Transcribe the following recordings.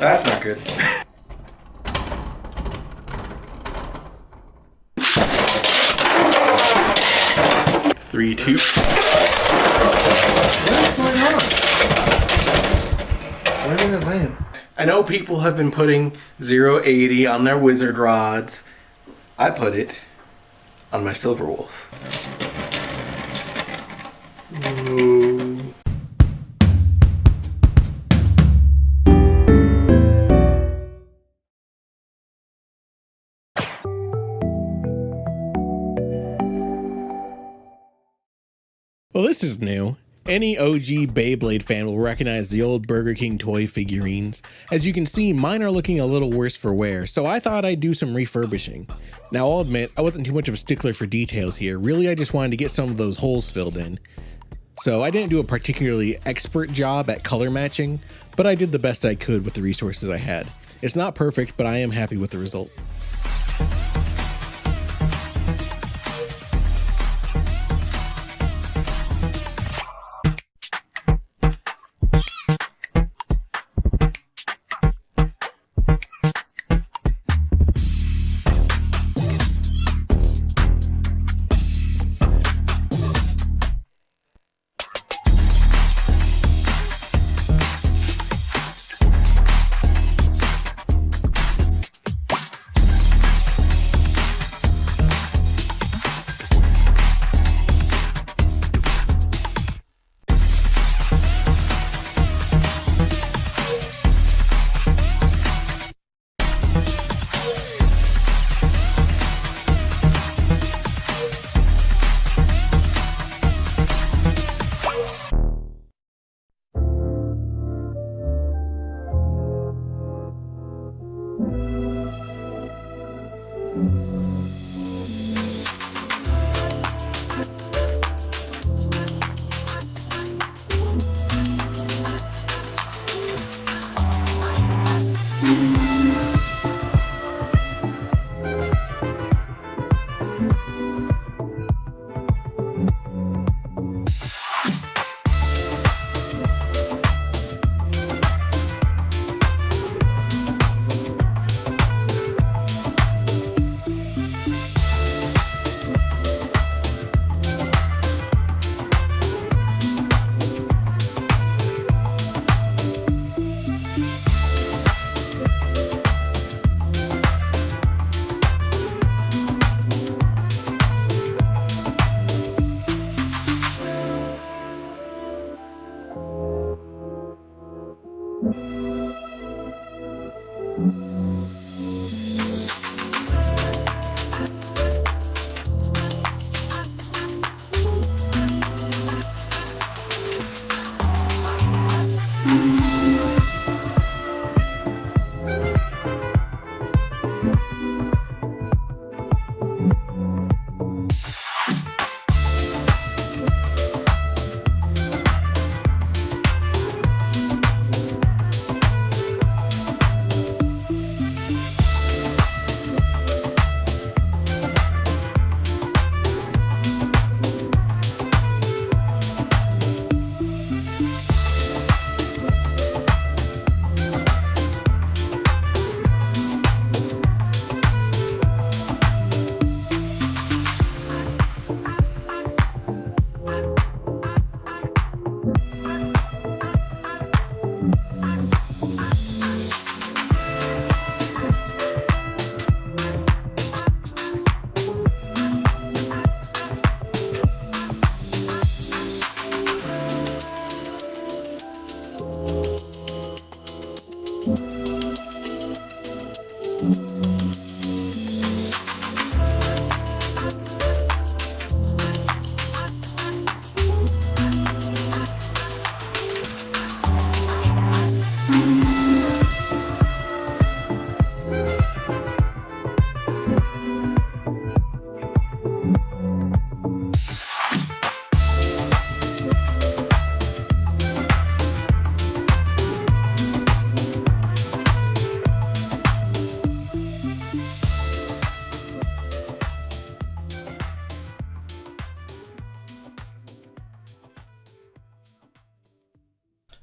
That's not good. Three, two. What's going on? Where did it land? I know people have been putting 0.80 on their wizard rods. I put it on my silver wolf. Ooh. Well, this is new. Any OG Beyblade fan will recognize the old Burger King toy figurines. As you can see, mine are looking a little worse for wear, so I thought I'd do some refurbishing. Now I'll admit, I wasn't too much of a stickler for details here. Really, I just wanted to get some of those holes filled in. So I didn't do a particularly expert job at color matching, but I did the best I could with the resources I had. It's not perfect, but I am happy with the result.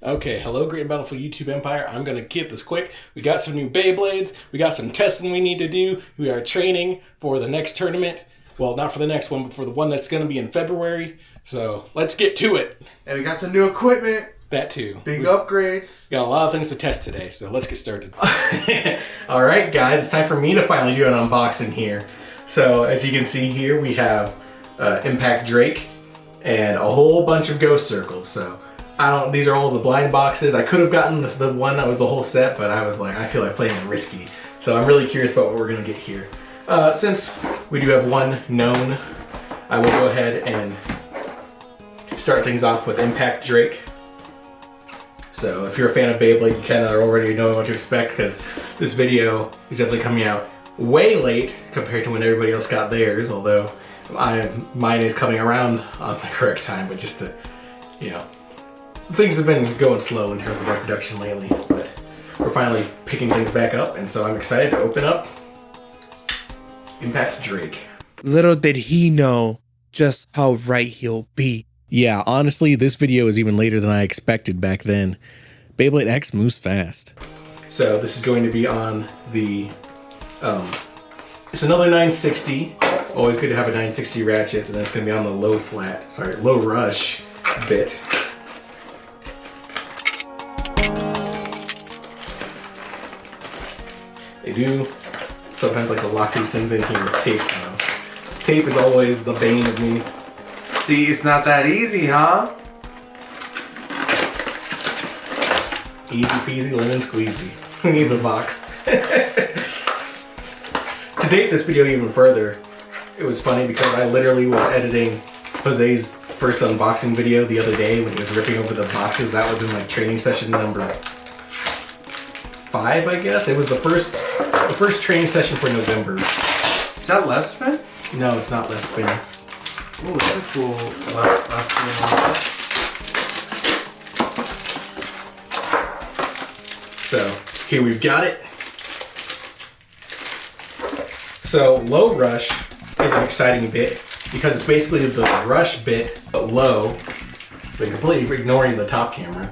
Okay, hello Great and Bountiful YouTube Empire. I'm gonna keep this quick. We got some new Beyblades, we got some testing we need to do. We are training for the next tournament. Well, not for the next one, but for the one that's gonna be in February. So let's get to it. And we got some new equipment. That too. Big upgrades. Got a lot of things to test today, so let's get started. Alright guys, it's time for me to finally do an unboxing here. So as you can see here, we have Impact Drake and a whole bunch of ghost circles. So these are all the blind boxes. I could have gotten the one that was the whole set, but I was like, I feel like playing it risky. So I'm really curious about what we're gonna get here. Since we do have one known, I will go ahead and start things off with Impact Drake. So if you're a fan of Beyblade, you kind of already know what to expect because this video is definitely coming out way late compared to when everybody else got theirs, although mine is coming around on the correct time, but just to, you know, things have been going slow in terms of our production lately, but we're finally picking things back up, and so I'm excited to open up Impact Drake. Little did he know just how right he'll be. Yeah, honestly, this video is even later than I expected back then. Beyblade X moves fast. So this is going to be on the, it's another 960. Always good to have a 960 ratchet, and that's going to be on the low rush bit. They do sometimes like to lock these things in here with tape. Tape is always the bane of me. See, it's not that easy, huh? Easy peasy, lemon squeezy. Who needs a box? To date this video even further, it was funny because I literally was editing Jose's first unboxing video the other day when he was ripping over the boxes. That was in like training session number 5, I guess. It was the first training session for November. Is that left spin? No, it's not left spin. Oh, that's a cool left spin. So here we've got it. So low rush is an exciting bit because it's basically the rush bit but low, but completely ignoring the top camera.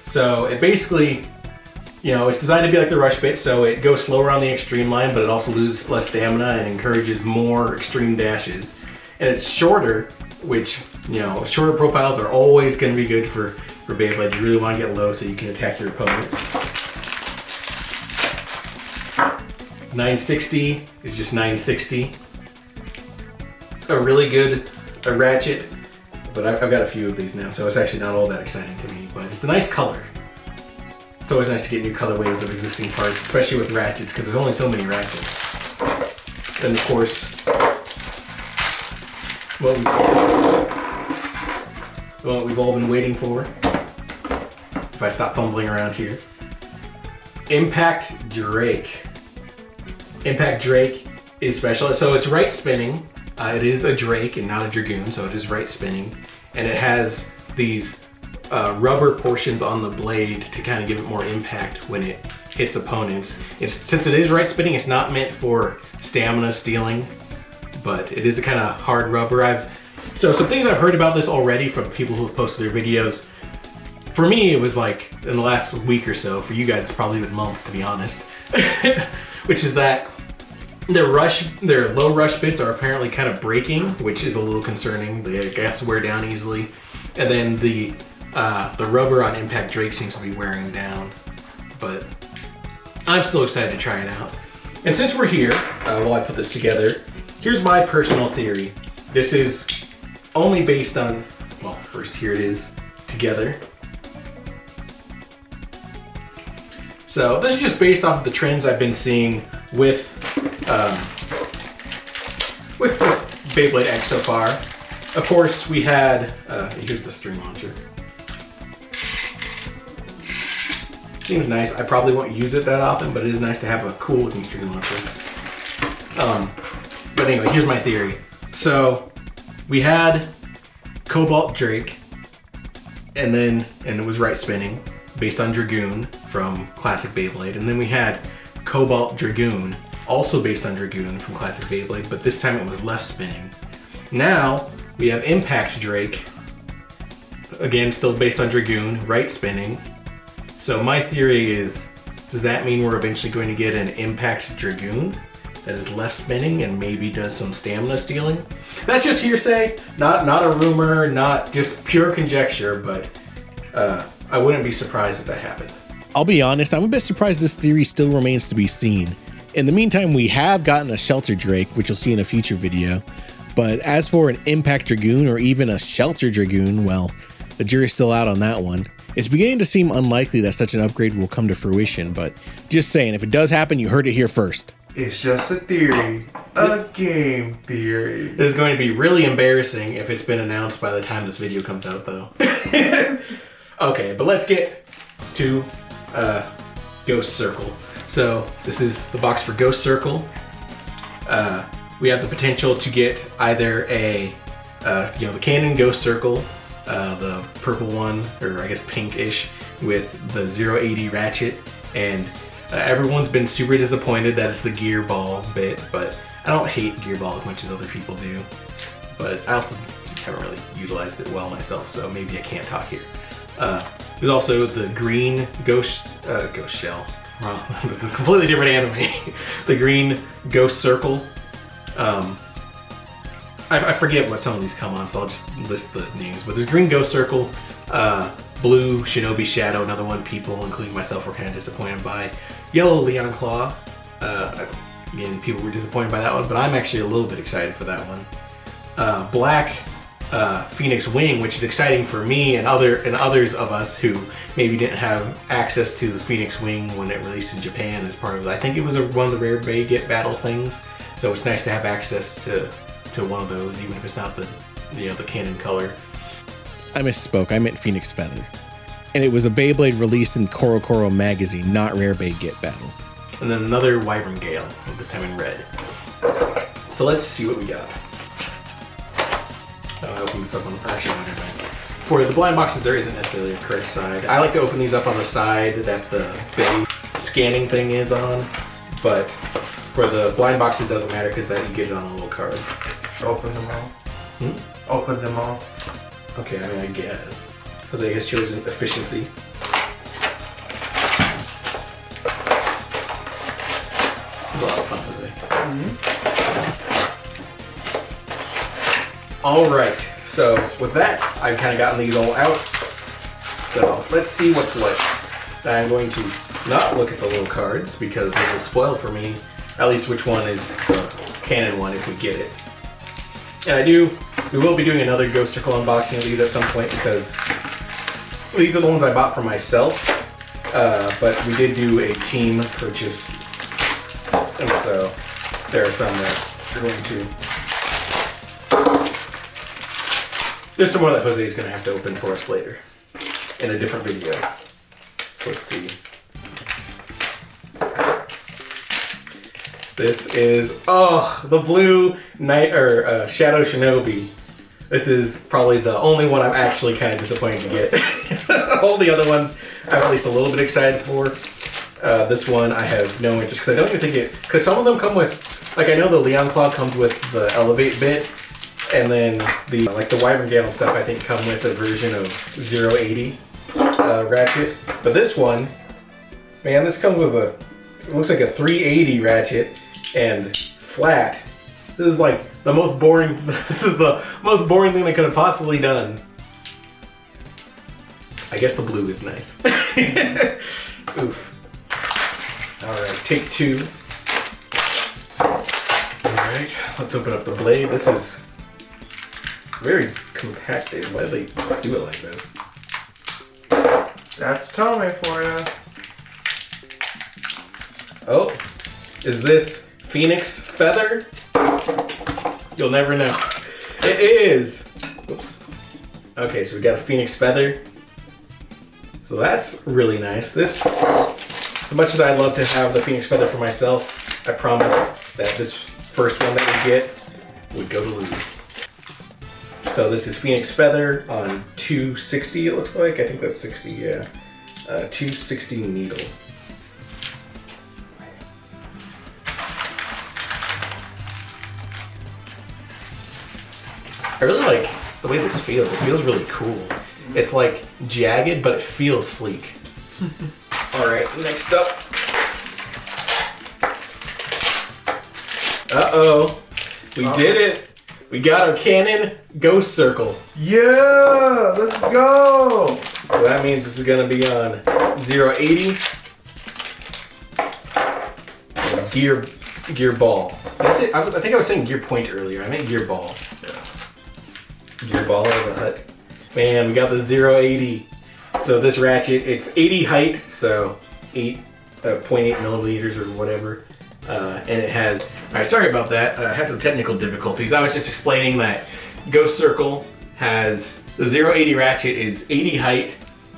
So it basically, you know, it's designed to be like the rush bit, so it goes slower on the extreme line, but it also loses less stamina and encourages more extreme dashes. And it's shorter, which, you know, shorter profiles are always going to be good for Beyblade. You really want to get low so you can attack your opponents. 960 is just 960. A really good ratchet, but I've got a few of these now, so it's actually not all that exciting to me, but it's a nice color. It's always nice to get new colorways of existing parts, especially with ratchets, because there's only so many ratchets. Then, of course, what we've all been waiting for, if I stop fumbling around here, Impact Drake. Impact Drake is special, so it's right spinning. It is a Drake and not a Dragoon, so it is right spinning, and it has these rubber portions on the blade to kind of give it more impact when it hits opponents. Since it is right spinning, it's not meant for stamina stealing, but it is a kind of hard rubber. So some things I've heard about this already from people who have posted their videos. For me, it was like in the last week or so. For you guys, it's probably been months, to be honest. Which is that their low rush bits are apparently kind of breaking, which is a little concerning. They, I guess, wear down easily. And then the rubber on Impact Drake seems to be wearing down. But I'm still excited to try it out. And since we're here, while I put this together, here's my personal theory. This is only based on, well, first here it is together. So this is just based off of the trends I've been seeing with this Beyblade X so far. Of course, we had, here's the string launcher. Seems nice. I probably won't use it that often, but it is nice to have a cool looking string launcher. But anyway, here's my theory. So we had Cobalt Drake, and it was right spinning, based on Dragoon from Classic Beyblade. And then we had Cobalt Dragoon, also based on Dragoon from Classic Beyblade, but this time it was left spinning. Now we have Impact Drake. Again, still based on Dragoon, right spinning. So my theory is, does that mean we're eventually going to get an Impact Dragoon that is less spinning and maybe does some stamina stealing? That's just hearsay, not a rumor, not just pure conjecture, but I wouldn't be surprised if that happened. I'll be honest, I'm a bit surprised this theory still remains to be seen. In the meantime, we have gotten a Shelter Drake, which you'll see in a future video. But as for an Impact Dragoon or even a Shelter Dragoon, well, the jury's still out on that one. It's beginning to seem unlikely that such an upgrade will come to fruition, but just saying, if it does happen, you heard it here first. It's just a theory. A game theory. This is going to be really embarrassing if it's been announced by the time this video comes out, though. Okay, but let's get to Ghost Circle. So this is the box for Ghost Circle. We have the potential to get either a, the Canon Ghost Circle, the purple one, or I guess pinkish, with the 080 ratchet, and everyone's been super disappointed that it's the gear ball bit, but I don't hate gear ball as much as other people do. But I also haven't really utilized it well myself, so maybe I can't talk here. There's also the green ghost shell. Wow, it's a completely different anime. The green Ghost Circle. I forget what some of these come on, so I'll just list the names. But there's green Ghost Circle, blue Shinobi Shadow, another one people, including myself, were kind of disappointed by. Yellow Leon Claw. Again, people were disappointed by that one, but I'm actually a little bit excited for that one. Black Phoenix Wing, which is exciting for me and others of us who maybe didn't have access to the Phoenix Wing when it released in Japan as part of, I think it was one of the rare Bay Get battle things. So it's nice to have access to one of those, even if it's not the canon color. I misspoke. I meant Phoenix Feather, and it was a Beyblade released in Koro Koro magazine, not rare Bay Get battle. And then another Wyvern Gale, this time in red. So let's see what we got. I opened this up on actually on everything. For the blind boxes, there isn't necessarily a correct side. I like to open these up on the side that the Bay scanning thing is on, but for the blind box, it doesn't matter because that you get it on a little card. Open them all. Open them all. Okay, I mean, I guess. Jose has chosen efficiency. It was a lot of fun, Jose. All right, so with that, I've kind of gotten these all out. So let's see what's what. I'm going to not look at the little cards because this will spoil for me at least which one is the canon one if we get it. And we will be doing another Ghost Circle unboxing of these at some point because these are the ones I bought for myself, but we did do a team purchase, and so there are some that we're going to. There's some more that Jose is going to have to open for us later in a different video. So let's see. This is, the blue Shadow Shinobi. This is probably the only one I'm actually kind of disappointed to get. All the other ones I'm at least a little bit excited for. This one I have no interest because I don't even think because some of them come with, like I know the Leon Claw comes with the Elevate bit, and then the Wyvern Gale and stuff I think come with a version of 080 ratchet. But this one, man, this comes with it looks like a 380 ratchet and flat. This is like the most boring, this is the most boring thing they could have possibly done. I guess the blue is nice. Oof. Alright, take two. Alright, let's open up the blade. This is very compacted. Why do they do it like this? That's Tommy for you. Oh, is this Phoenix Feather? You'll never know. It is. Oops. Okay, so we got a Phoenix Feather. So that's really nice. This, as much as I'd love to have the Phoenix Feather for myself, I promised that this first one that we get would go to Lou. So this is Phoenix Feather on 260, it looks like. I think that's 60, yeah. 260 needle. I really like the way this feels. It feels really cool. It's like jagged, but it feels sleek. Alright, next up. Uh-oh. We did it. We got our cannon ghost circle. Yeah, let's go. So that means this is going to be on 080. Gear ball. I think I was saying gear point earlier. I meant gear ball. Yeah. Gear ball of the hut. Man, we got the 080. So this ratchet, it's 80 height, so 0.8 millimeters or whatever. And it has, alright, sorry about that. I had some technical difficulties. I was just explaining that Ghost Circle has, the 080 ratchet is 80 height,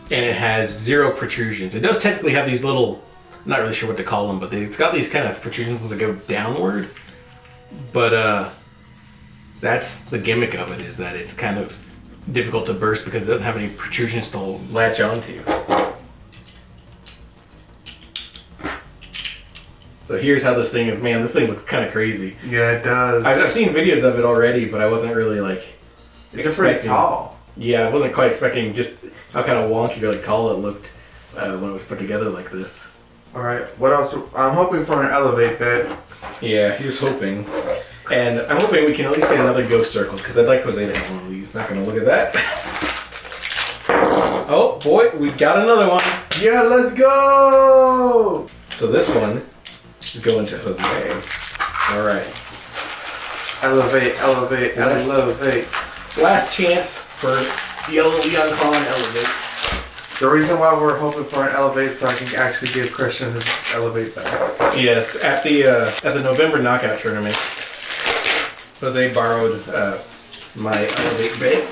and it has 0 protrusions. It does technically have these little, I'm not really sure what to call them, but it's got these kind of protrusions that go downward. But that's the gimmick of it, is that it's kind of difficult to burst because it doesn't have any protrusions to latch onto. So here's how this thing is. Man, this thing looks kind of crazy. Yeah, it does. I've seen videos of it already, but I wasn't really like It's pretty tall. Yeah, I wasn't quite expecting just how kind of wonky or like tall it looked when it was put together like this. All right, what else? I'm hoping for an elevate bed. Yeah, here's hoping. And I'm hoping we can at least get another ghost circle, because I'd like Jose to have one of these. Not going to look at that. Oh, boy, we got another one. Yeah, let's go! So this one is going to Jose. All right. Elevate, elevate, elevate. Last chance for Yellow Leon Claw and Elevate. The reason why we're hoping for an elevate so I can actually give Christian his elevate back. Yes, at the November knockout tournament, Jose borrowed my elevate bit,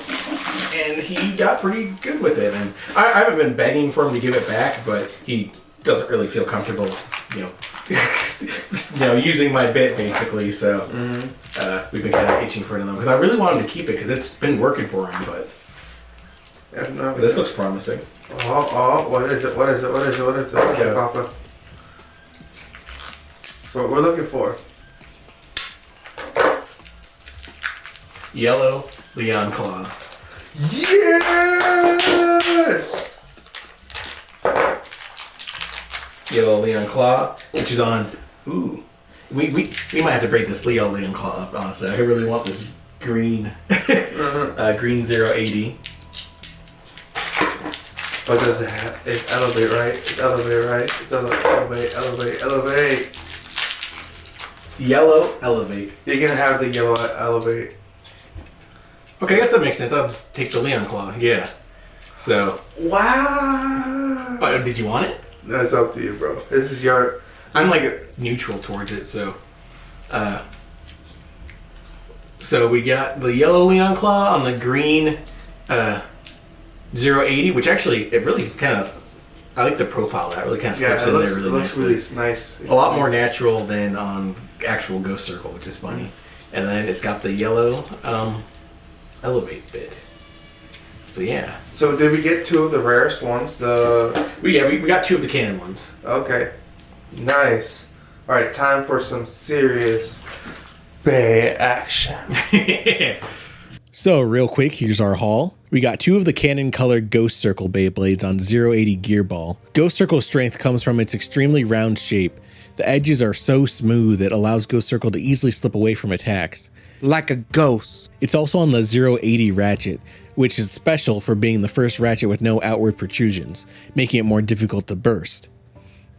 and he got pretty good with it. And I haven't been begging for him to give it back, but he doesn't really feel comfortable, using my bit basically. So we've been kind of itching for another one because I really want him to keep it because it's been working for him. But this looks promising. Oh, what is it? What is it? What is it? What is it? Okay, Papa. That's what we're looking for. Yellow Leon Claw. Yes! Yellow Leon Claw, which is on. Ooh, we might have to break this Leo Leon Claw up. Honestly, I really want this green, green 080. What does it have? It's elevate, right? It's elevate, right? It's elevate, elevate, elevate. Yellow Elevate. You're gonna have the yellow elevate. Okay, I guess that makes sense. I'll just take the Leon Claw. Yeah. So. Wow. Oh, did you want it? That's up to you, bro. This is your. I'm like neutral towards it, so. So we got the yellow Leon Claw on the green 080, which actually, it really kind of, I like the profile of that. Really kind of steps in there really nicely. It looks really nice. A lot more natural than on actual Ghost Circle, which is funny. And then it's got the yellow Elevate bit. So yeah. So did we get 2 of the rarest ones? We got 2 of the canon ones. Okay. Nice. All right, time for some serious Bay action. So real quick, here's our haul. We got 2 of the Canon colored Ghost Circle Beyblades on 080 gear ball. Ghost Circle's strength comes from its extremely round shape. The edges are so smooth it allows Ghost Circle to easily slip away from attacks. Like a ghost. It's also on the 080 ratchet, which is special for being the first ratchet with no outward protrusions, making it more difficult to burst.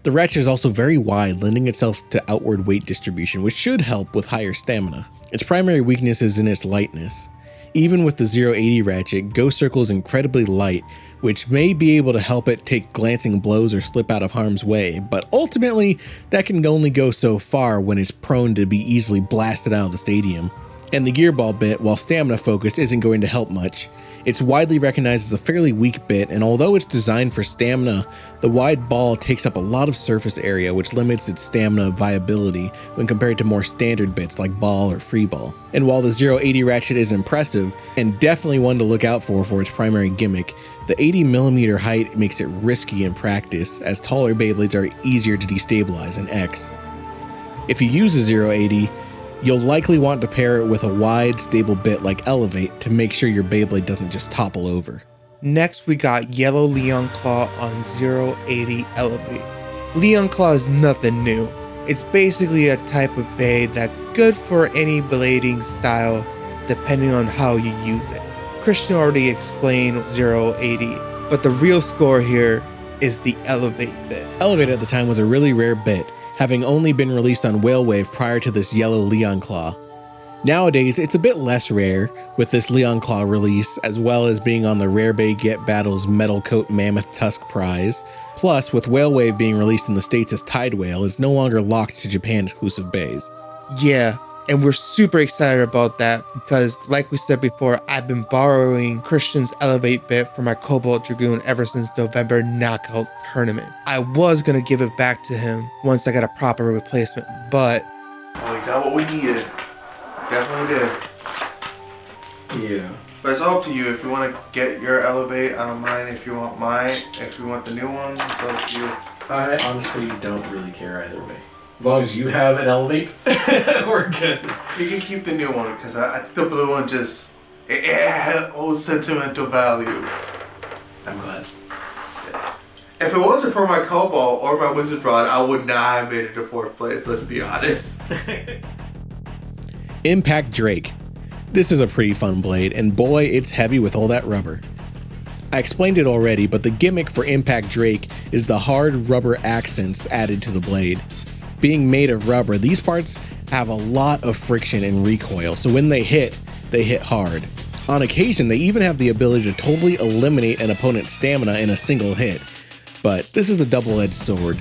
The ratchet is also very wide, lending itself to outward weight distribution, which should help with higher stamina. Its primary weakness is in its lightness. Even with the 080 ratchet, Ghost Circle is incredibly light, which may be able to help it take glancing blows or slip out of harm's way, but ultimately, that can only go so far when it's prone to be easily blasted out of the stadium. And the gearball bit, while stamina focused, isn't going to help much. It's widely recognized as a fairly weak bit, and although it's designed for stamina, the wide ball takes up a lot of surface area, which limits its stamina viability when compared to more standard bits like ball or free ball. And while the 080 ratchet is impressive, and definitely one to look out for its primary gimmick, the 80mm height makes it risky in practice, as taller Beyblades are easier to destabilize in X. If you use a 080, You'll likely want to pair it with a wide, stable bit like Elevate to make sure your Beyblade doesn't just topple over. Next, we got Yellow Leon Claw on 080 Elevate. Leon Claw is nothing new. It's basically a type of Bey that's good for any blading style depending on how you use it. Christian already explained 080, but the real score here is the Elevate bit. Elevate at the time was a really rare bit, having only been released on Whale Wave prior to this Yellow Leon Claw. Nowadays, it's a bit less rare with this Leon Claw release, as well as being on the Rare Bey Get Battles Metal Coat Mammoth Tusk prize. Plus, with Whale Wave being released in the States as Tide Whale, it's no longer locked to Japan exclusive Beys. Yeah, and we're super excited about that because, like we said before, I've been borrowing Christian's Elevate bit for my Cobalt Dragoon ever since November knockout tournament. I was gonna give it back to him once I got a proper replacement, but we got what we needed. Definitely did. Yeah. But it's all up to you if you want to get your Elevate. I don't mind if you want mine. If you want the new one, it's up to you. I honestly don't really care either way. As long as you have an Elevate, we're good. You can keep the new one because I think the blue one just it had old sentimental value. I'm glad. If it wasn't for my Cobalt or my Wizard Rod, I would not have made it to 4th place. Let's be honest. Impact Drake. This is a pretty fun blade, and boy, it's heavy with all that rubber. I explained it already, but the gimmick for Impact Drake is the hard rubber accents added to the blade. Being made of rubber, these parts have a lot of friction and recoil, so when they hit hard. On occasion, they even have the ability to totally eliminate an opponent's stamina in a single hit, but this is a double-edged sword.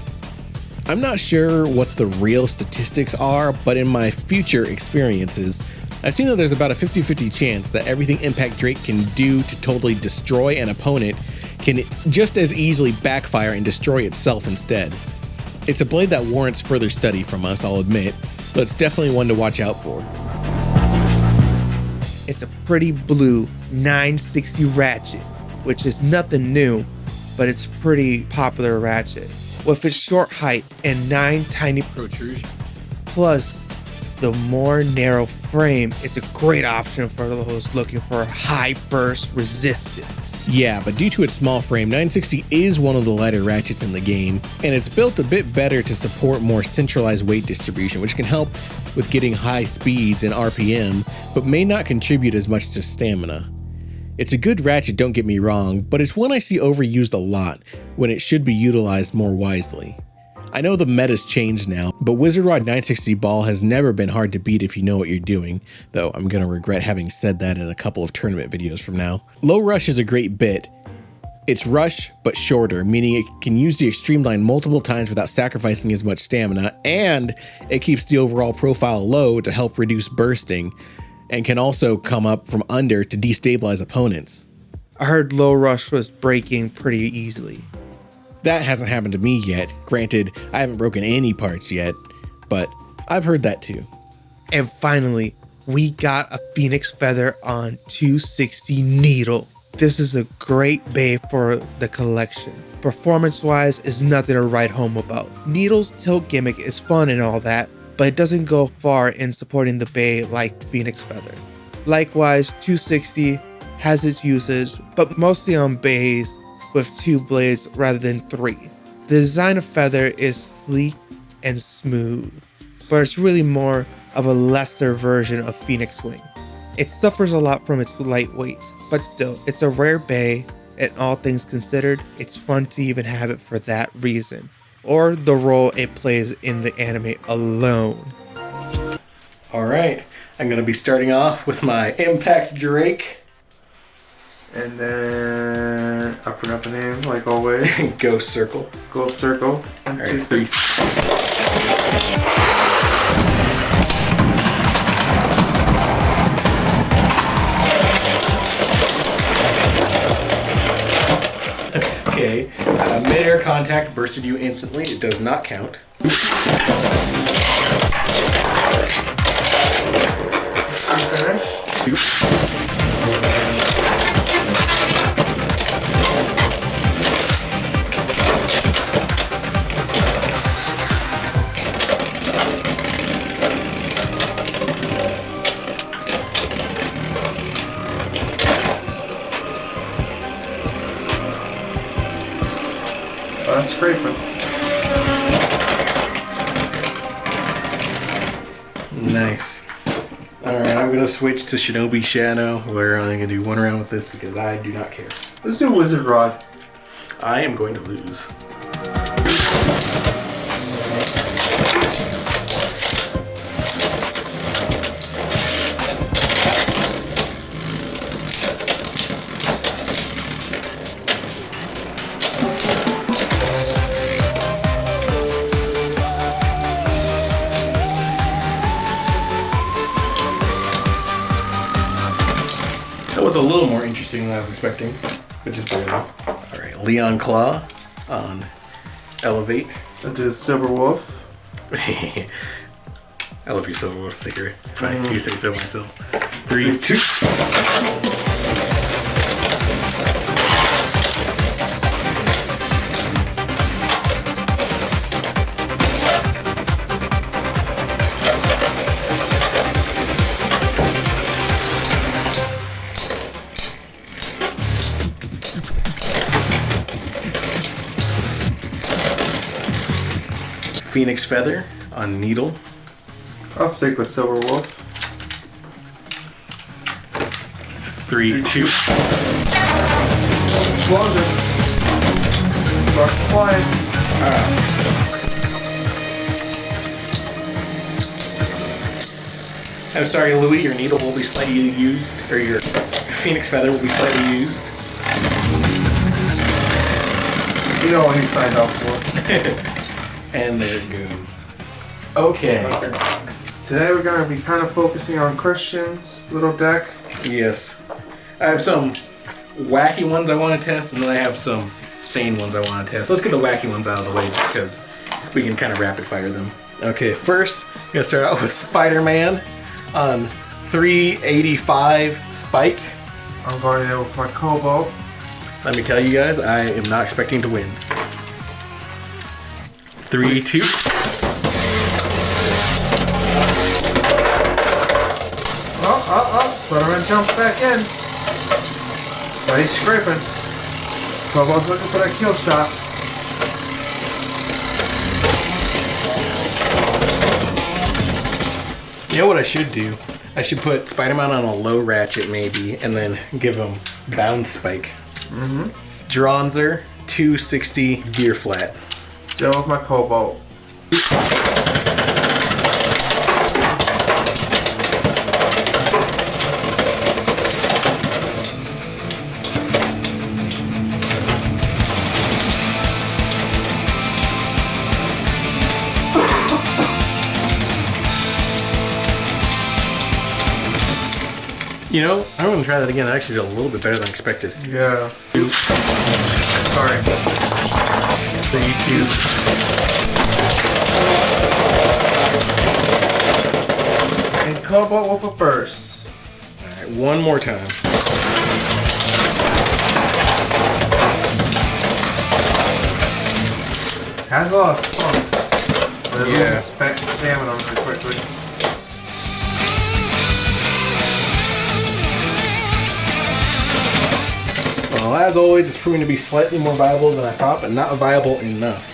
I'm not sure what the real statistics are, but in my future experiences, I've seen that there's about a 50-50 chance that everything Impact Drake can do to totally destroy an opponent can just as easily backfire and destroy itself instead. It's a blade that warrants further study from us, I'll admit, but it's definitely one to watch out for. It's a pretty blue 960 ratchet, which is nothing new, but it's pretty popular ratchet. With its short height and 9 tiny protrusions, plus the more narrow frame, it's a great option for those looking for high burst resistance. Yeah, but due to its small frame, 960 is one of the lighter ratchets in the game, and it's built a bit better to support more centralized weight distribution, which can help with getting high speeds and RPM, but may not contribute as much to stamina. It's a good ratchet, don't get me wrong, but it's one I see overused a lot when it should be utilized more wisely. I know the meta's changed now, but Wizard Rod 960 Ball has never been hard to beat if you know what you're doing, though I'm gonna regret having said that in a couple of tournament videos from now. Low Rush is a great bit. It's rush, but shorter, meaning it can use the extreme line multiple times without sacrificing as much stamina, and it keeps the overall profile low to help reduce bursting, and can also come up from under to destabilize opponents. I heard Low Rush was breaking pretty easily. That hasn't happened to me yet. Granted, I haven't broken any parts yet, but I've heard that too. And finally, we got a Phoenix Feather on 260 Needle. This is a great Bey for the collection. Performance-wise, is nothing to write home about. Needle's tilt gimmick is fun and all that, but it doesn't go far in supporting the Bey like Phoenix Feather. Likewise, 260 has its uses, but mostly on Beys with 2 blades rather than 3. The design of Feather is sleek and smooth, but it's really more of a lesser version of Phoenix Wing. It suffers a lot from its lightweight, but still, it's a rare Bey, and all things considered, it's fun to even have it for that reason, or the role it plays in the anime alone. Alright, I'm going to be starting off with my Impact Drake. And then, I forgot the name, like always. Ghost Circle. Ghost Circle. Alright, 3. Okay, mid-air contact bursted you instantly. It does not count. I'm finished. of scraping. Nice. Alright, I'm gonna switch to Shinobi Shadow. We're only gonna do one round with this because I do not care. Let's do Wizard Rod. I am going to lose. That was a little more interesting than I was expecting, but just barely. Alright, Leon Claw on Elevate. I did Silver Wolf. I love your Silver Wolf sticker, if I do say so myself. 3, 2. Phoenix Feather on Needle. I'll stick with Silver Wolf. 3, 2. Explosion. Sparks flying. I'm sorry, Louis, your needle will be slightly used, or your Phoenix Feather will be slightly used. You know what he signed up for. And there it goes. Okay. Today we're going to be kind of focusing on Christian's little deck. Yes. I have some wacky ones I want to test, and then I have some sane ones I want to test. Let's get the wacky ones out of the way just because we can kind of rapid fire them. Okay, first, I'm going to start out with Spider-Man on 385 Spike. I'm going in with my Cobalt. Let me tell you guys, I am not expecting to win. 3, 2. Spider-Man jumps back in. But he's scraping. Cobalt's looking for that kill shot. You know what I should do? I should put Spider-Man on a low ratchet maybe, and then give him bound spike. Dronzer, 260 gear flat. Still with my Cobalt. You know, I'm gonna try that again. I actually did a little bit better than expected. Yeah. Sorry. 3, 2. And Cobalt with a burst. Alright, one more time. Has a lot of spunk. But it Yeah. loses stamina really quickly. Well, as always, it's proving to be slightly more viable than I thought, but not viable enough.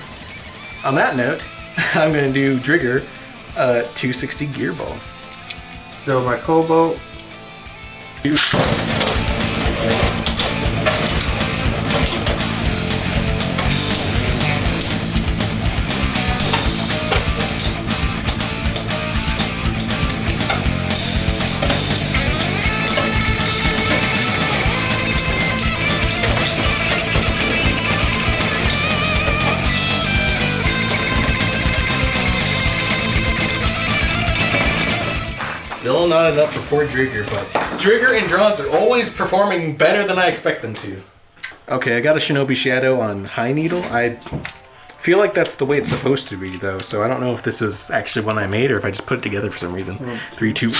On that note, I'm gonna do Drigger, 260 gear ball. Still my Cobalt. Still not enough for poor Drigger, but Drigger and Drons are always performing better than I expect them to. Okay, I got a Shinobi Shadow on High Needle. I feel like that's the way it's supposed to be, though, so I don't know if this is actually one I made or if I just put it together for some reason. 3, 2.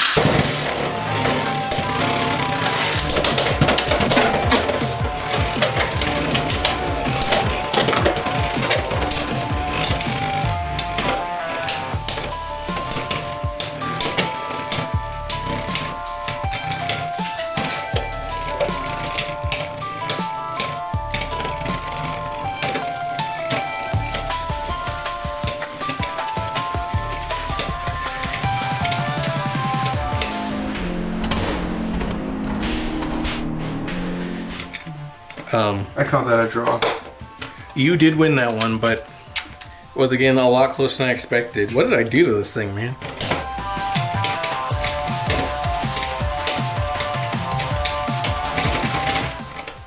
I call that a draw. You did win that one, but was again a lot closer than I expected. What did I do to this thing, man?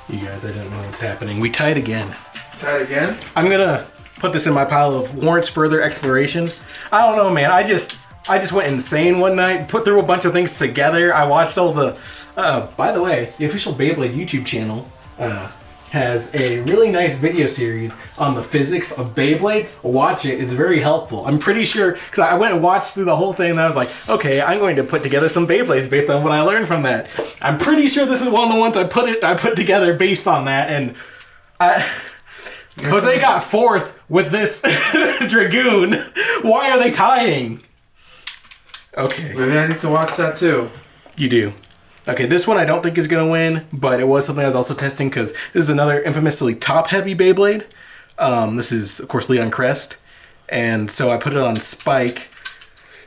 You guys, I don't know what's happening. We tied again. Tied again? I'm gonna put this in my pile of warrants further exploration. I don't know, man. I just went insane one night, put through a bunch of things together. I watched all the, by the way, the official Beyblade YouTube channel has a really nice video series on the physics of Beyblades. Watch it, it's very helpful. I'm pretty sure, because I went and watched through the whole thing and I was like, okay, I'm going to put together some Beyblades based on what I learned from that. I'm pretty sure this is one of the ones I put together based on that, and Jose got fourth with this Dragoon. Why are they tying? Okay. Maybe I need to watch that too. You do. Okay, this one I don't think is going to win, but it was something I was also testing because this is another infamously top-heavy Beyblade. This is, of course, Leon Crest, and so I put it on Spike.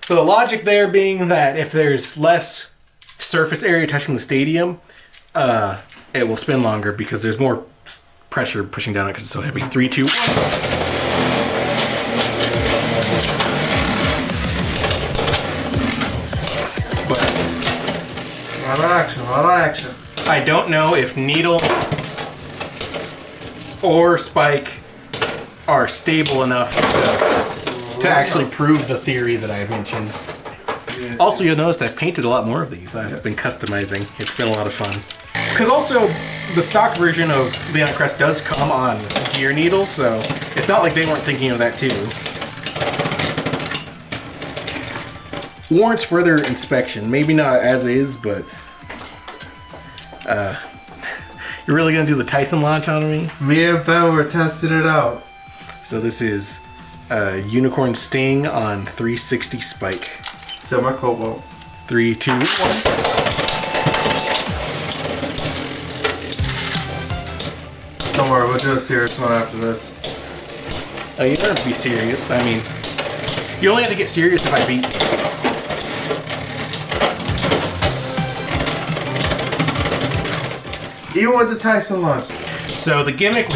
So the logic there being that if there's less surface area touching the stadium, it will spin longer because there's more pressure pushing down it because it's so heavy. 3, 2, 1. A lot of action. I don't know if Needle or Spike are stable enough to actually prove the theory that I mentioned. Also, you'll notice I've painted a lot more of these. I've been customizing. It's been a lot of fun. Because also, the stock version of Leon Crest does come on gear needle, so it's not like they weren't thinking of that too. Warrants further inspection. Maybe not as is, but you're really gonna do the Tyson launch on me? Me and Ben were testing it out. So this is Unicorn Sting on 360 Spike. Semi Cobalt. 3, 2, 1. Don't worry, we'll do a serious one after this. Oh, you don't have to be serious. I mean, you only have to get serious if I beat you. Even with the Tyson launch. So the gimmick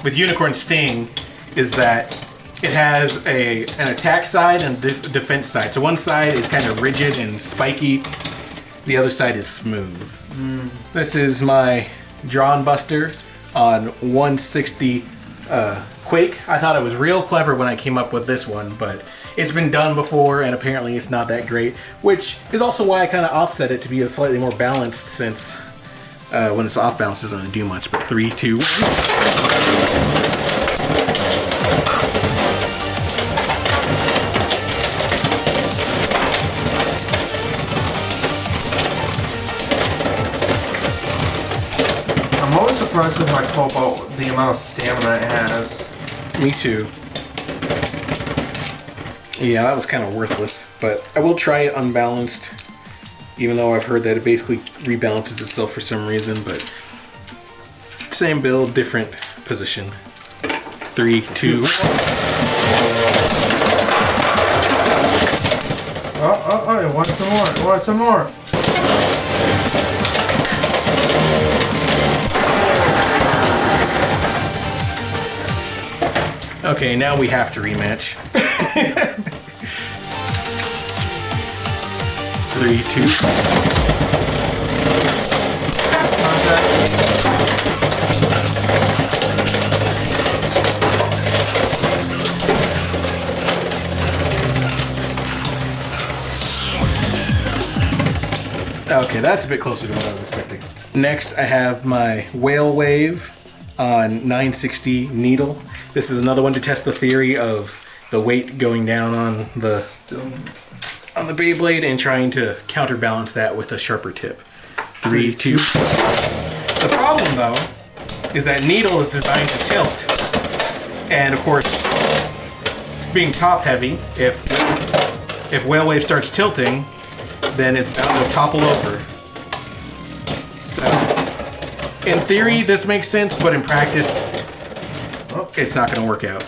with Unicorn Sting is that it has an attack side and a defense side. So one side is kind of rigid and spiky. The other side is smooth. This is my Drawn Buster on 160 Quake. I thought it was real clever when I came up with this one, but it's been done before and apparently it's not that great, which is also why I kind of offset it to be a slightly more balanced, since when it's off balance it doesn't really do much. But 3, 2, 1. I'm always surprised with my Cobalt, the amount of stamina it has. Me too. Yeah, that was kind of worthless, but I will try it unbalanced, even though I've heard that it basically rebalances itself for some reason, but same build, different position. 3, 2, 1. Oh, it wants some more, it wants some more. Okay, now we have to rematch. 3, 2. Okay, that's a bit closer to what I was expecting. Next, I have my Whale Wave on 960 needle. This is another one to test the theory of the weight going down on the Beyblade and trying to counterbalance that with a sharper tip. 3, 2. The problem, though, is that needle is designed to tilt. And, of course, being top-heavy, if Whale Wave starts tilting, then it's bound to topple over. So, in theory, this makes sense, but in practice, it's not going to work out.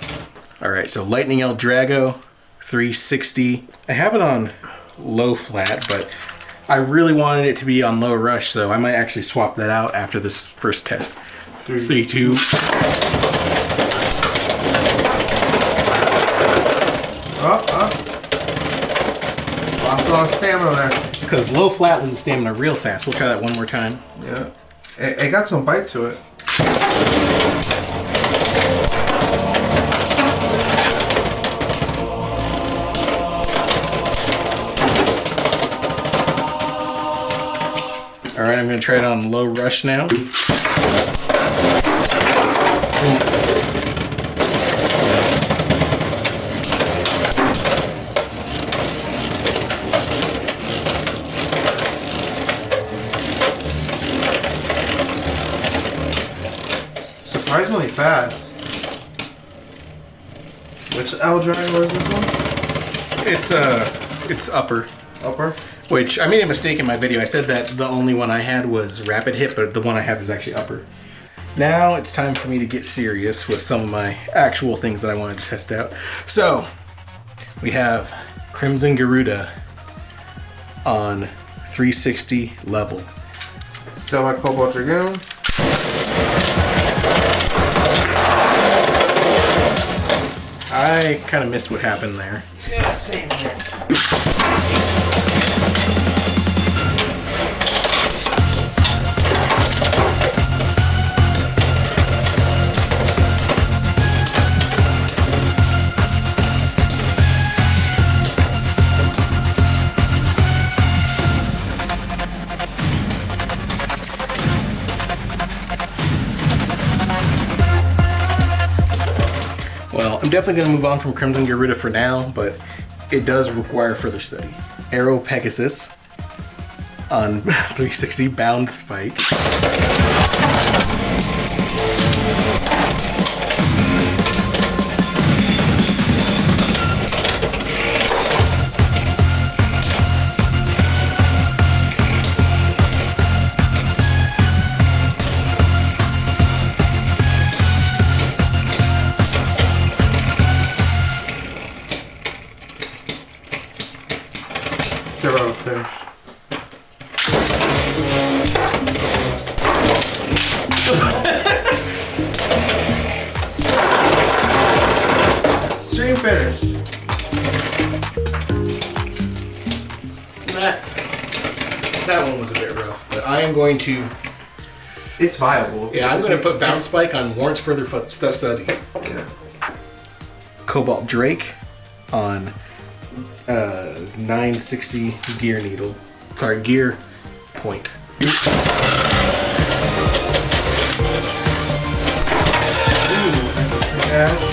Alright, so Lightning El Drago, 360. I have it on low flat, but I really wanted it to be on low rush, so I might actually swap that out after this first test. 3, 2. Lost a lot of stamina there. Because low flat loses stamina real fast. We'll try that one more time. Yeah. It got some bite to it. Alright, I'm going to try it on low rush now. Surprisingly fast. Which L Dragon was this one? It's upper. Upper? Which, I made a mistake in my video. I said that the only one I had was rapid hit, but the one I have is actually upper. Now it's time for me to get serious with some of my actual things that I wanted to test out. So, we have Crimson Garuda on 360 level. Still my Cobalt Dragoon. I kind of missed what happened there. Yeah, same here. Well, I'm definitely going to move on from Crimson Garuda for now, but it does require further study. Arrow Pegasus on 360 Bound Spike. Finish. Stream finish. That one was a bit rough, but I am going to... It's viable. Yeah, I'm going to put Bound Spike on warrants further study. Yeah. Cobalt Drake on 960 gear needle. Sorry, gear point. Yeah.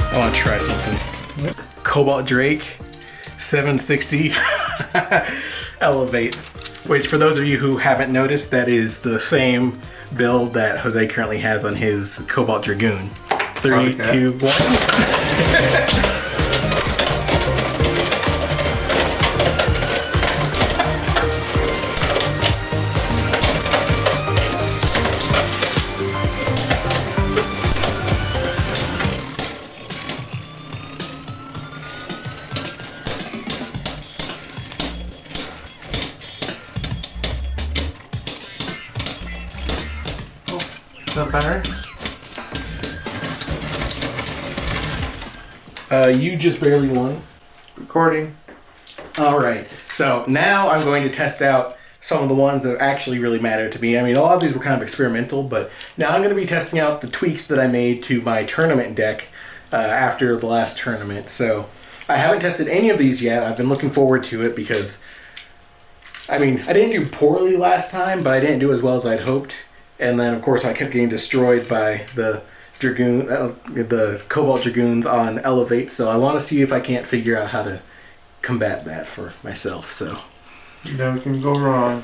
I want to try something. Cobalt Drake 760 Elevate, which for those of you who haven't noticed, that is the same build that Jose currently has on his Cobalt Dragoon. 3, 2, 1. Not better? You just barely won. Recording. Alright, so now I'm going to test out some of the ones that actually really matter to me. I mean, a lot of these were kind of experimental, but now I'm going to be testing out the tweaks that I made to my tournament deck after the last tournament. So I haven't tested any of these yet. I've been looking forward to it because, I mean, I didn't do poorly last time, but I didn't do as well as I'd hoped. And then, of course, I kept getting destroyed by the Dragoon, the Cobalt Dragoons on Elevate. So I want to see if I can't figure out how to combat that for myself. So Never can go wrong.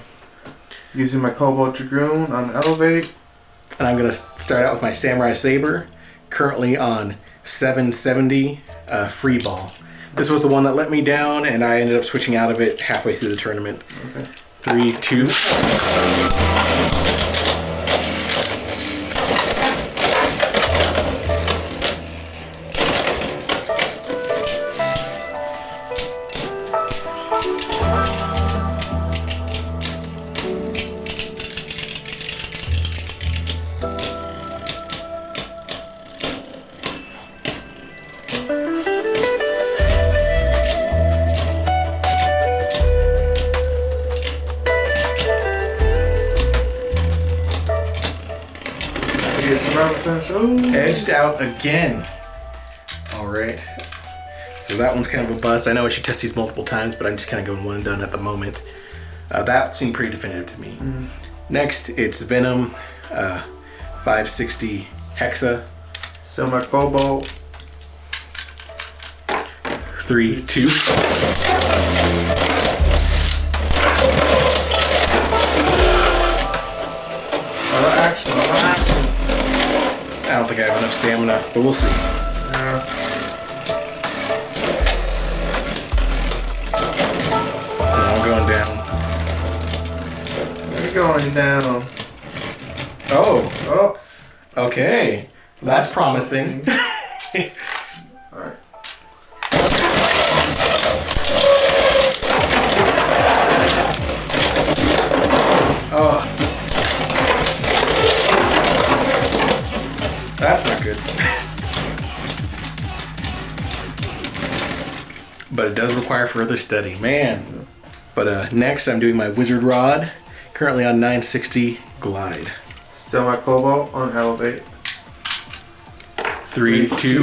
Using my Cobalt Dragoon on Elevate. and I'm going to start out with my Samurai Saber, currently on 770 free ball. This was the one that let me down, and I ended up switching out of it halfway through the tournament. Okay. 3, 2. Edged out again. All right. So that one's kind of a bust. I know I should test these multiple times, but I'm just kind of going one and done at the moment. That seemed pretty definitive to me. Next, it's Venom 560 Hexa. Silver Cobalt. 3, 2. Action. I don't think I have enough stamina, but we'll see. I'm going down. We're going down. Oh. Okay. That's promising. Alright. Oh. That's not good. But it does require further study, man. But next I'm doing my Wizard Rod, currently on 960 Glide. Still my Cobalt on Elevate. 3, 2.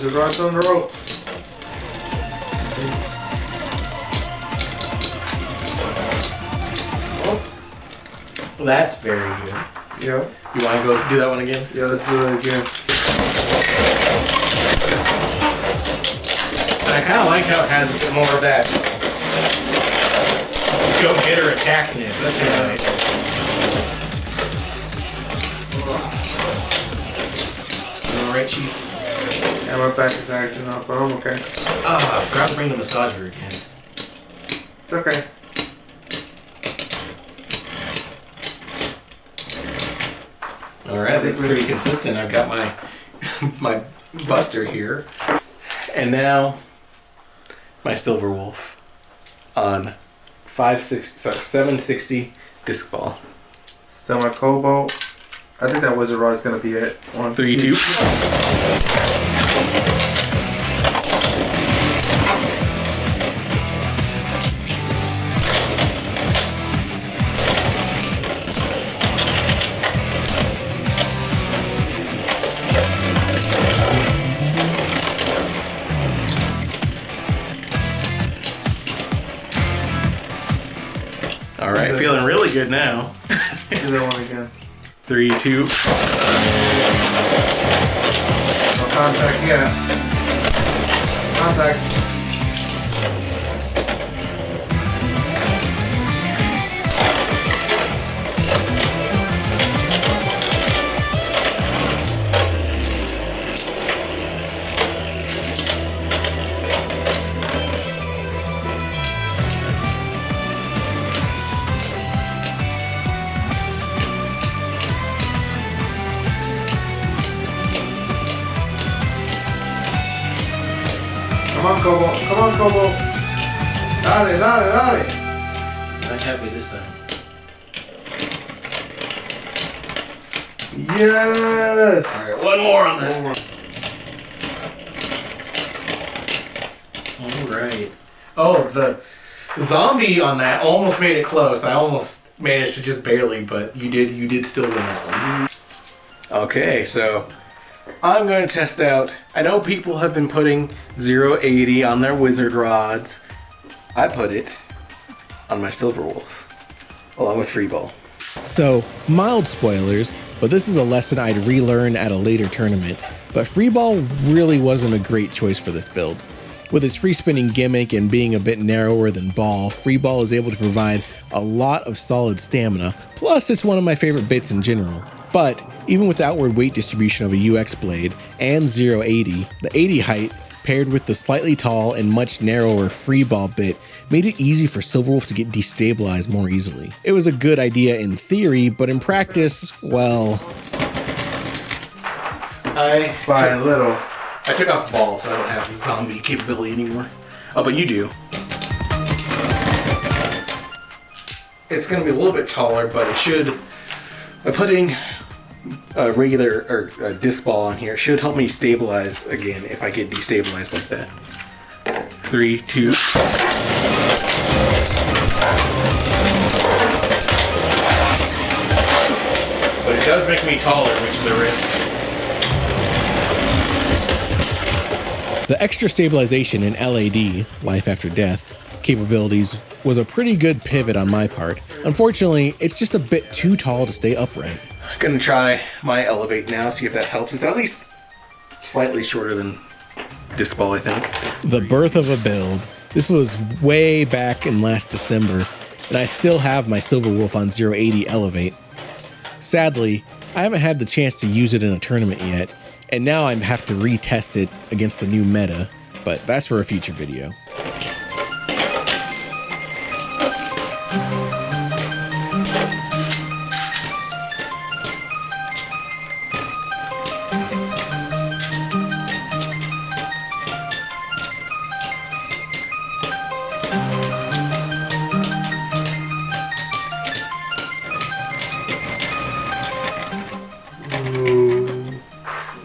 Wizard Rod's on the ropes. Well, that's very good. Yeah. You want to go do that one again? Yeah, let's do it again. I kind of like how it has a bit more of that go-getter attackness. That's kind of nice. All right, Chief. Yeah, my back is acting up, but I'm okay. I forgot to bring the massager again. It's okay. All right, this is pretty consistent. I've got my my Buster here, and now my Silver Wolf on 760 disc ball. Still my Cobalt. I think that Wizard Rod is gonna be it. 1, 3, 2. All right, feeling really good now. Do that one again. 3, 2. No contact yet. Contact. Come on, Cobalt. Come on, Cobalt. Dale, dale, dale. Not happy this time. Yes. All right, one more on that. All right. Oh, the zombie on that almost made it close. I almost managed to just barely, but you did still win that one. Okay, so I'm going to test out. I know people have been putting 080 on their Wizard Rods. I put it on my Silver Wolf, along with Freeball. So, mild spoilers, but this is a lesson I'd relearn at a later tournament, but Freeball really wasn't a great choice for this build. With its free spinning gimmick and being a bit narrower than Ball, Freeball is able to provide a lot of solid stamina, plus it's one of my favorite bits in general. But even with the outward weight distribution of a UX blade and 080, the 80 height paired with the slightly tall and much narrower Freeball bit made it easy for Silverwolf to get destabilized more easily. It was a good idea in theory, but in practice, well... By a little. I took off Ball, so I don't have the zombie capability anymore. Oh, but you do. It's going to be a little bit taller, but it should... By putting a regular or a disc ball on here, it should help me stabilize again if I get destabilized like that. 3, 2... But it does make me taller, which is a risk. The extra stabilization in LAD, Life After Death, capabilities was a pretty good pivot on my part. Unfortunately, it's just a bit too tall to stay upright. I'm gonna try my Elevate now, see if that helps. It's at least slightly shorter than Disc Ball, I think. The birth of a build. This was way back in last December, and I still have my Silver Wolf on 080 Elevate. Sadly, I haven't had the chance to use it in a tournament yet, and now I have to retest it against the new meta, but that's for a future video.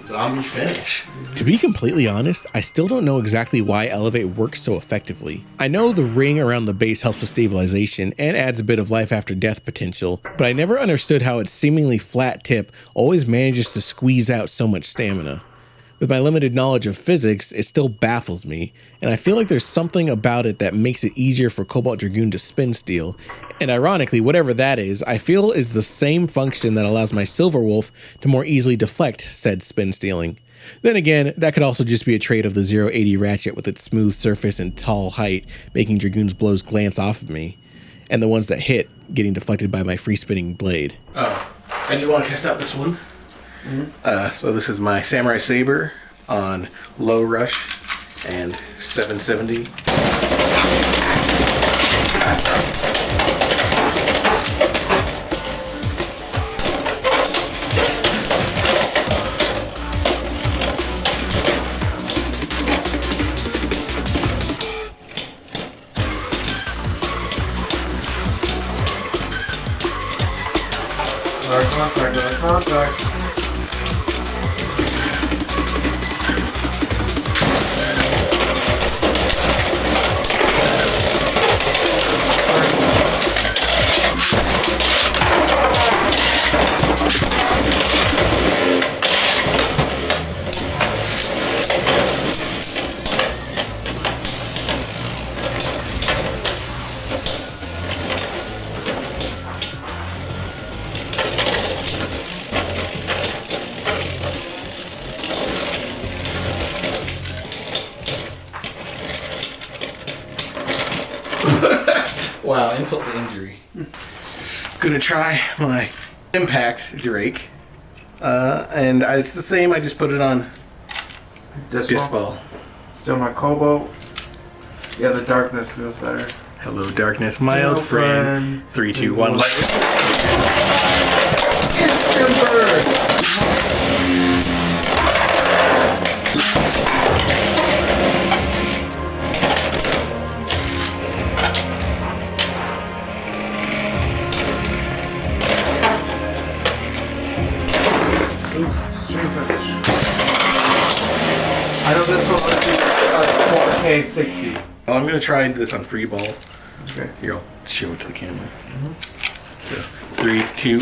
Zombie finish. To be completely honest, I still don't know exactly why Elevate works so effectively. I know the ring around the base helps with stabilization and adds a bit of life after death potential, but I never understood how its seemingly flat tip always manages to squeeze out so much stamina. With my limited knowledge of physics, it still baffles me, and I feel like there's something about it that makes it easier for Cobalt Dragoon to spin steal, and ironically, whatever that is, I feel is the same function that allows my Silver Wolf to more easily deflect said spin stealing. Then again, that could also just be a trait of the 080 ratchet with its smooth surface and tall height, making Dragoon's blows glance off of me, and the ones that hit getting deflected by my free spinning blade. Oh, and you want to test out this one? Mm-hmm. So this is my Samurai Saber on low rush and 770. Contact. Wow, insult to injury. Gonna try my Impact Drake. And it's the same, I just put it on Disc Ball. Still my Cobalt. Yeah, the darkness feels better. Hello, darkness, my old friend. 3, 2, 1, light. Instant burn! I know this one lets you 4K 60. Oh, I'm gonna try this on free ball. Okay. Here, I'll show it to the camera. So, 3, 2.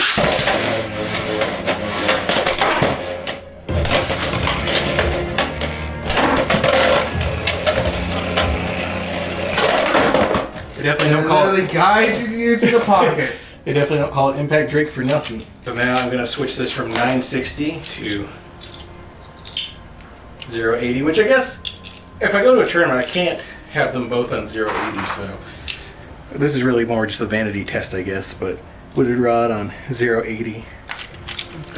definitely don't It call literally it. guides you to the pocket. They definitely don't call it Impact Drake for nothing. So now I'm gonna switch this from 960 to 080, which I guess if I go to a tournament, I can't have them both on 080. So this is really more just a vanity test, I guess. But wooded rod on 080.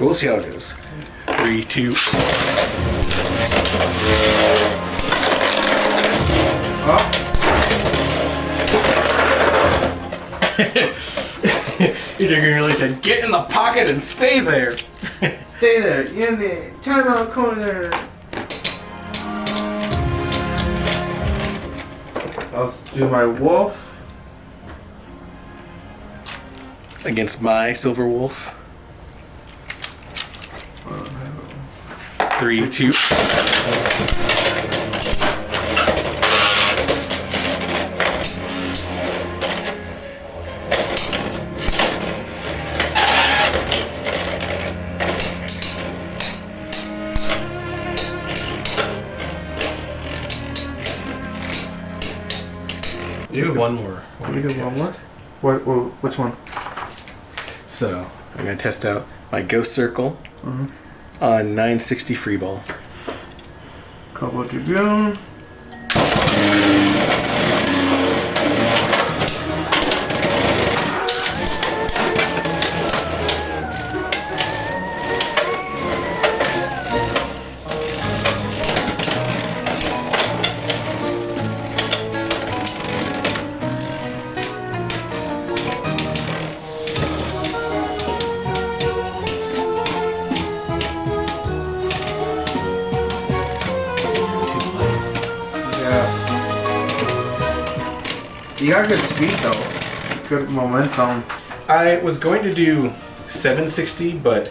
We'll see how it goes. 3, 2. Oh. Your Dragoon really said, "Get in the pocket and stay there." Stay there, in the timeout corner. I'll do my wolf. Against my Silver Wolf. 3, 2. Do one more. We do one more. Which one? So I'm gonna test out my Ghost Circle on 960 free ball. Cobalt Dragoon. You got good speed though. Good momentum. I was going to do 760, but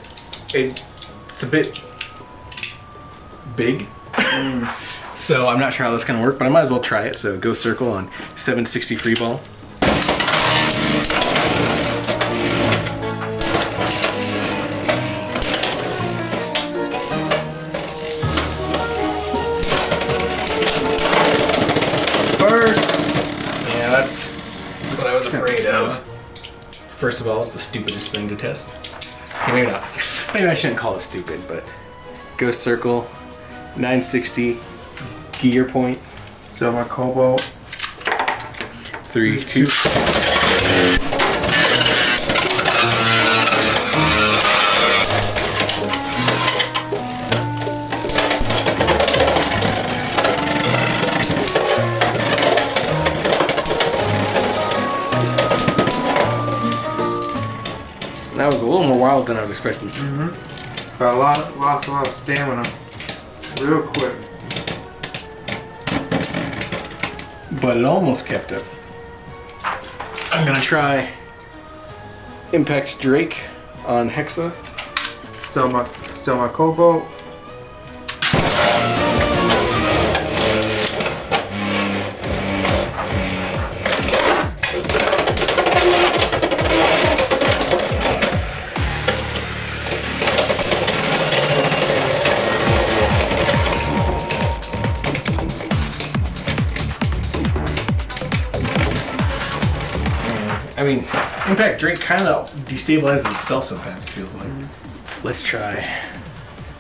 it's a bit big. So I'm not sure how that's gonna work, but I might as well try it. So Ghost Circle on 760 free ball. That's what I was afraid of. First of all, it's the stupidest thing to test. Okay, maybe not. Maybe I shouldn't call it stupid, but Ghost Circle, 960, gear point. So my Cobalt. 3, 2. That was a little more wild than I was expecting. But lost a lot of stamina. Real quick. But it almost kept up. I'm gonna try Impact Drake on Hexa. Still my Cobalt. I mean, Impact Drake kind of destabilizes itself sometimes, it feels like. Let's try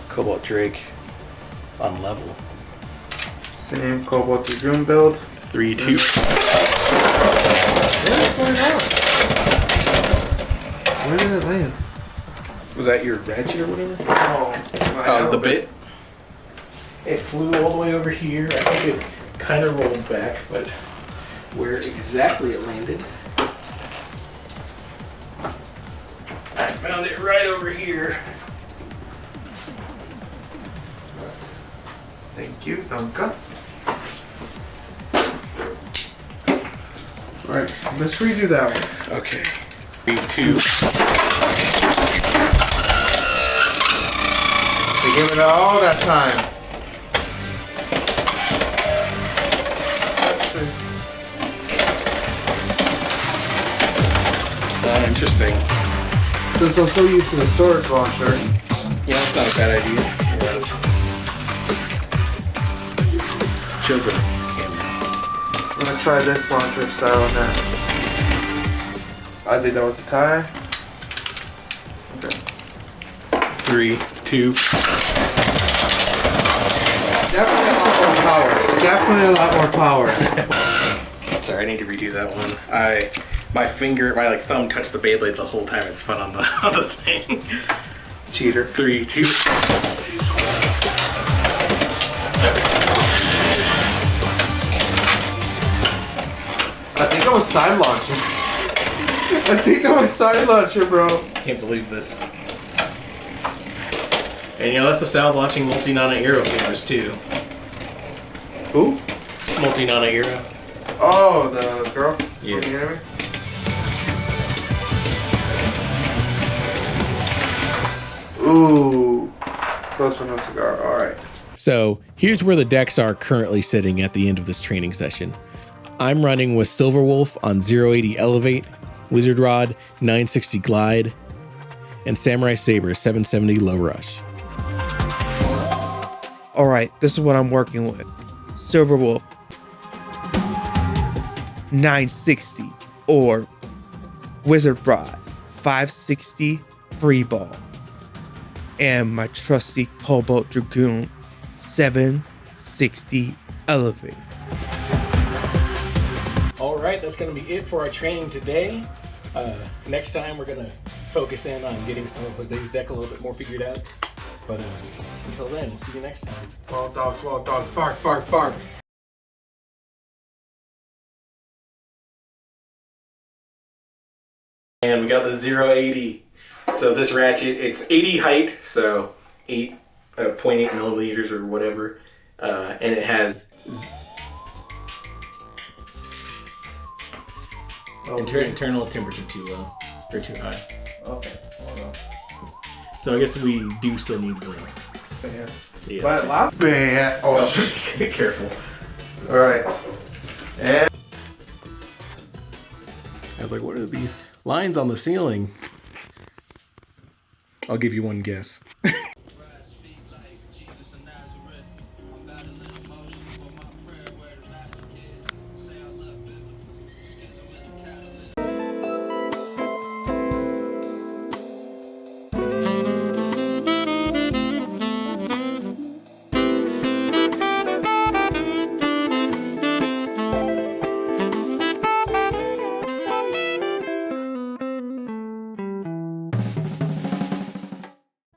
Cobalt Drake on level. Same Cobalt Dragoon build. 3, 2. What's going on? Where did it land? Was that your ratchet or whatever? Oh, The bit. It flew all the way over here. I think it kind of rolled back, but where exactly it landed, I found it right over here. Thank you, Duncan. Alright, let's redo that one. Okay. 3, 2. They gave it all that time. Interesting. Since I'm so used to the sword launcher. Yeah, that's not a bad idea. Yeah. Show the camera. I'm gonna try this launcher style next. I think that was a tie. Okay. 3, 2. Definitely a lot more power. Definitely a lot more power. Sorry, I need to redo that one. My thumb touched the Beyblade the whole time it's spun on the thing. Cheater. 3, 2. I think I was side launching. I think I was side launcher, bro. Can't believe this. And you know, that's the sound launching multi-nana aero cameras too. Who? Multi-nana aero. Oh, the girl? Yeah. From the anime? Ooh. Close for no cigar. Alright. So here's where the decks are currently sitting at the end of this training session. I'm running with Silver Wolf on 080 Elevate, Wizard Rod 960 Glide, and Samurai Saber 770 Low Rush. Alright, this is what I'm working with. Silver Wolf 960 or Wizard Rod 560 Free Ball. And my trusty Cobalt Dragoon 760 Elevate. All right, that's going to be it for our training today. Next time we're going to focus in on getting some of Jose's deck a little bit more figured out. But until then, we'll see you next time. Wild dogs, bark, bark, bark. And we got the 080. So this ratchet, it's 80 height, so 8.8 millimeters or whatever. And it has internal temperature too low or too high. Okay, hold on. So I guess we do still need the Fan. yeah. But last fan. Oh, Be careful. Alright. And I was like, what are these lines on the ceiling? I'll give you one guess.